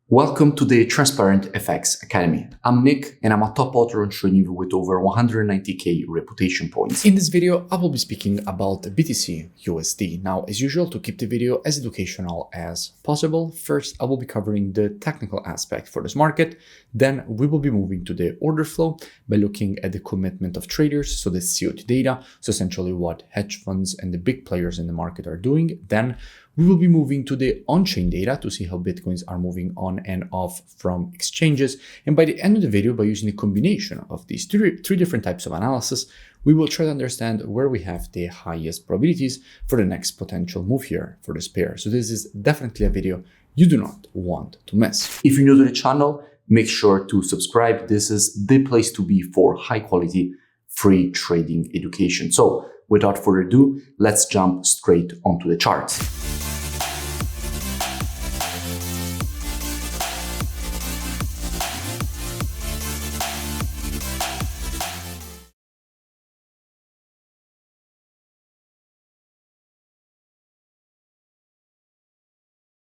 Welcome to the Transparent FX Academy. I'm Nick and I'm a top author on trading with over 190k reputation points. In this video, I will be speaking about BTCUSD. Now, as usual, to keep the video as educational as possible, first I will be covering the technical aspect for this market. Then we will be moving to the order flow by looking at the commitment of traders, so the COT data, so essentially what hedge funds and the big players in the market are doing. Then we will be moving to the Onchain data to see how Bitcoins are moving on and off from exchanges. And by the end of the video, by using a combination of these three different types of analysis, we will try to understand where we have the highest probabilities for the next potential move here for this pair. So this is definitely a video you do not want to miss. If you're new to the channel, make sure to subscribe. This is the place to be for high quality, free trading education. So without further ado, let's jump straight onto the charts.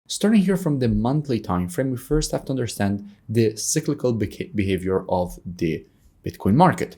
Starting here from the monthly time frame, we first have to understand the cyclical behavior of the Bitcoin market.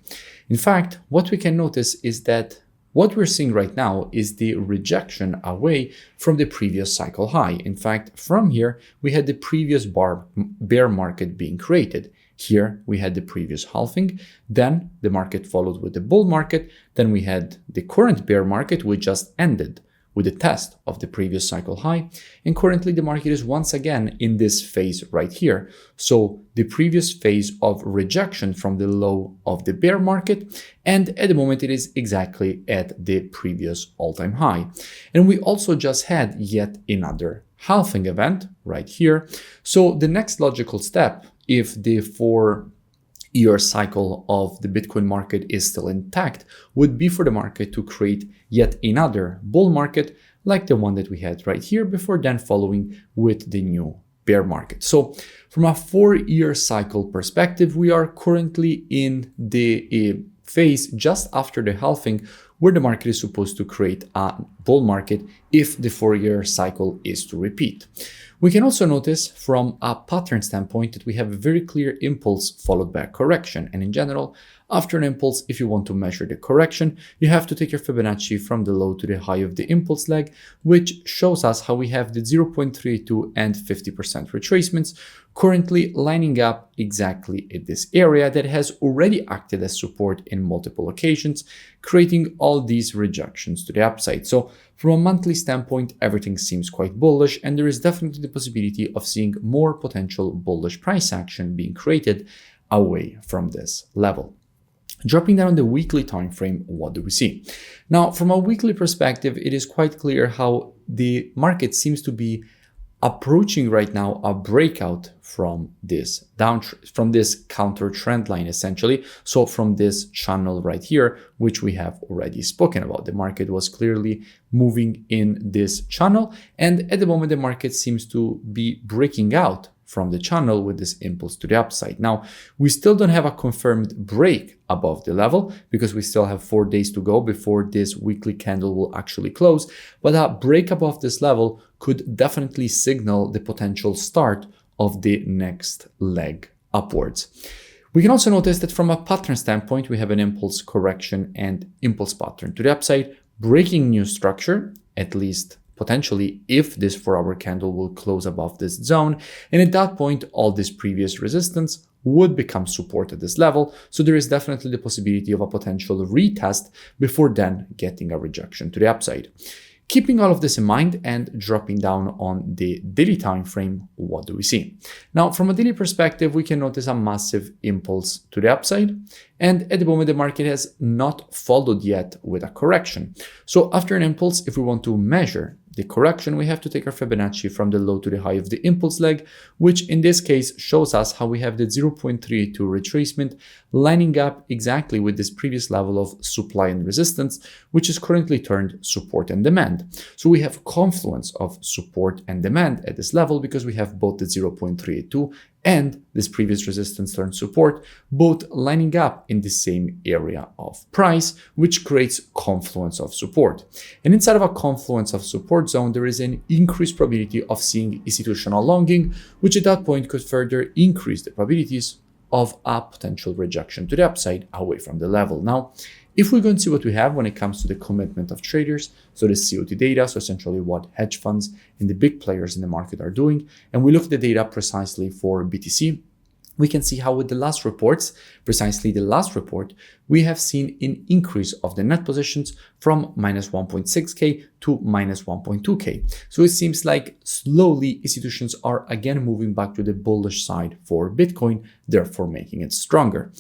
In fact, what we can notice is that what we're seeing right now is the rejection away from the previous cycle high. In fact, from here, we had the previous bear market being created. Here, we had the previous halving. Then the market followed with the bull market. Then we had the current bear market, which just ended with a test of the previous cycle high. And currently the market is once again in this phase right here. So the previous phase of rejection from the low of the bear market. And at the moment it is exactly at the previous all-time high. And we also just had yet another halving event right here. So the next logical step, if the 4-year cycle of the Bitcoin market is still intact, would be for the market to create yet another bull market like the one that we had right here before then following with the new bear market. So from a 4-year cycle perspective, we are currently in the phase just after the halving where the market is supposed to create a bull market if the 4-year cycle is to repeat. We can also notice from a pattern standpoint that we have a very clear impulse followed by a correction. And in general, after an impulse, if you want to measure the correction, you have to take your Fibonacci from the low to the high of the impulse leg, which shows us how we have the 0.32 and 50% retracements currently lining up exactly at this area that has already acted as support in multiple occasions, creating all these rejections to the upside. So from a monthly standpoint, everything seems quite bullish, and there is definitely the possibility of seeing more potential bullish price action being created away from this level. Dropping down the weekly time frame, what do we see? Now, from a weekly perspective, it is quite clear how the market seems to be approaching right now a breakout from this counter trend line, essentially. So from this channel right here, which we have already spoken about, the market was clearly moving in this channel. And at the moment, the market seems to be breaking out from the channel with this impulse to the upside. Now, we still don't have a confirmed break above the level because we still have 4 days to go before this weekly candle will actually close. But a break above this level could definitely signal the potential start of the next leg upwards. We can also notice that from a pattern standpoint, we have an impulse correction and impulse pattern to the upside, breaking new structure, at least potentially if this 4-hour candle will close above this zone. And at that point, all this previous resistance would become support at this level. So there is definitely the possibility of a potential retest before then getting a rejection to the upside. Keeping all of this in mind and dropping down on the daily time frame, what do we see? Now, from a daily perspective, we can notice a massive impulse to the upside. And at the moment, the market has not followed yet with a correction. So after an impulse, if we want to measure the correction, we have to take our Fibonacci from the low to the high of the impulse leg, which in this case shows us how we have the 0.32 retracement lining up exactly with this previous level of supply and resistance, which is currently turned support and demand. So we have confluence of support and demand at this level because we have both the 0.32 and this previous resistance turn support, both lining up in the same area of price, which creates confluence of support. And inside of a confluence of support zone, there is an increased probability of seeing institutional longing, which at that point could further increase the probabilities of a potential rejection to the upside away from the level. Now, if we go and see what we have when it comes to the commitment of traders, so the COT data, so essentially what hedge funds and the big players in the market are doing, and we look at the data precisely for BTC, we can see how with the last reports, precisely the last report, we have seen an increase of the net positions from minus 1.6K to minus 1.2K. So it seems like slowly institutions are again moving back to the bullish side for Bitcoin, therefore making it stronger.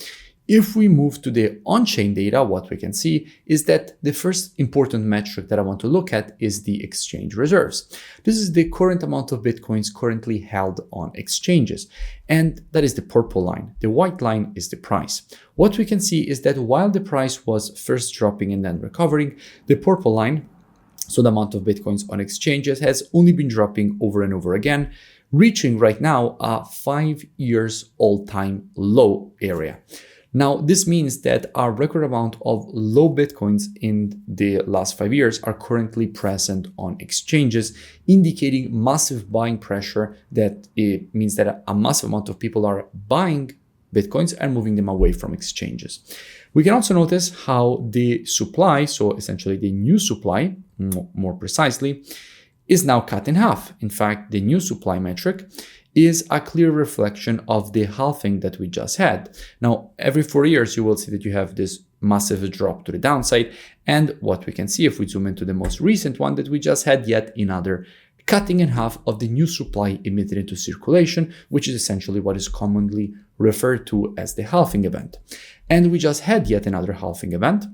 If we move to the on-chain data, what we can see is that the first important metric that I want to look at is the exchange reserves. This is the current amount of Bitcoins currently held on exchanges, and that is the purple line. The white line is the price. What we can see is that while the price was first dropping and then recovering, the purple line, so the amount of Bitcoins on exchanges, has only been dropping over and over again, reaching right now a 5 years all-time low area. Now, this means that a record amount of low Bitcoins in the last 5 years are currently present on exchanges, indicating massive buying pressure. That it means that a massive amount of people are buying Bitcoins and moving them away from exchanges. We can also notice how the supply, so essentially the new supply, more precisely, is now cut in half. In fact, the new supply metric is a clear reflection of the halving that we just had. Now, every 4 years, you will see that you have this massive drop to the downside. And what we can see if we zoom into the most recent one, that we just had yet another cutting in half of the new supply emitted into circulation, which is essentially what is commonly referred to as the halving event. And we just had yet another halving event,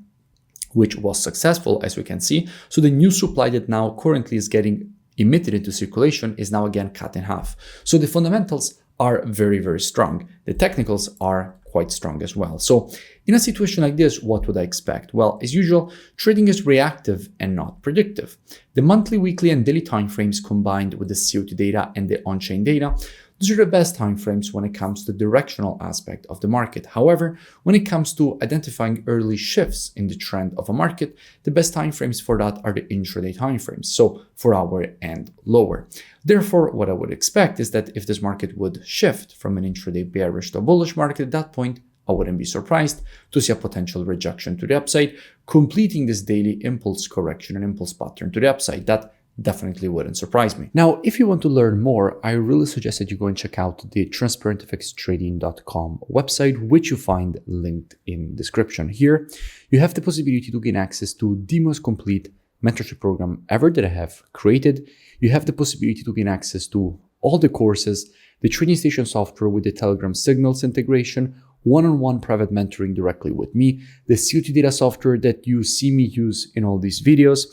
which was successful, as we can see. So the new supply that now currently is getting emitted into circulation is now again cut in half. So the fundamentals are very, very strong. The technicals are quite strong as well. So in a situation like this, what would I expect? Well, as usual, trading is reactive and not predictive. The monthly, weekly, and daily timeframes combined with the COT data and the on-chain data, those are the best timeframes when it comes to the directional aspect of the market. However, when it comes to identifying early shifts in the trend of a market, the best timeframes for that are the intraday timeframes, so 4 hour and lower. Therefore, what I would expect is that if this market would shift from an intraday bearish to a bullish market, at that point, I wouldn't be surprised to see a potential rejection to the upside, completing this daily impulse correction and impulse pattern to the upside. That definitely wouldn't surprise me. Now, if you want to learn more, I really suggest that you go and check out the transparentfxtrading.com website, which you find linked in description. Here, you have the possibility to gain access to the most complete mentorship program ever that I have created. You have the possibility to gain access to all the courses, the trading station software with the Telegram signals integration, one-on-one private mentoring directly with me, the COT data software that you see me use in all these videos.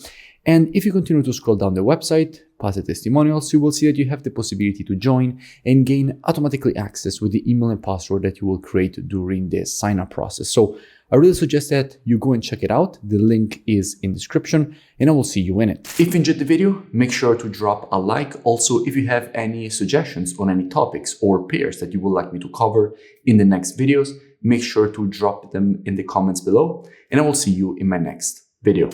And if you continue to scroll down the website, past the testimonials, you will see that you have the possibility to join and gain automatically access with the email and password that you will create during the sign-up process. So I really suggest that you go and check it out. The link is in description and I will see you in it. If you enjoyed the video, make sure to drop a like. Also, if you have any suggestions on any topics or pairs that you would like me to cover in the next videos, make sure to drop them in the comments below and I will see you in my next video.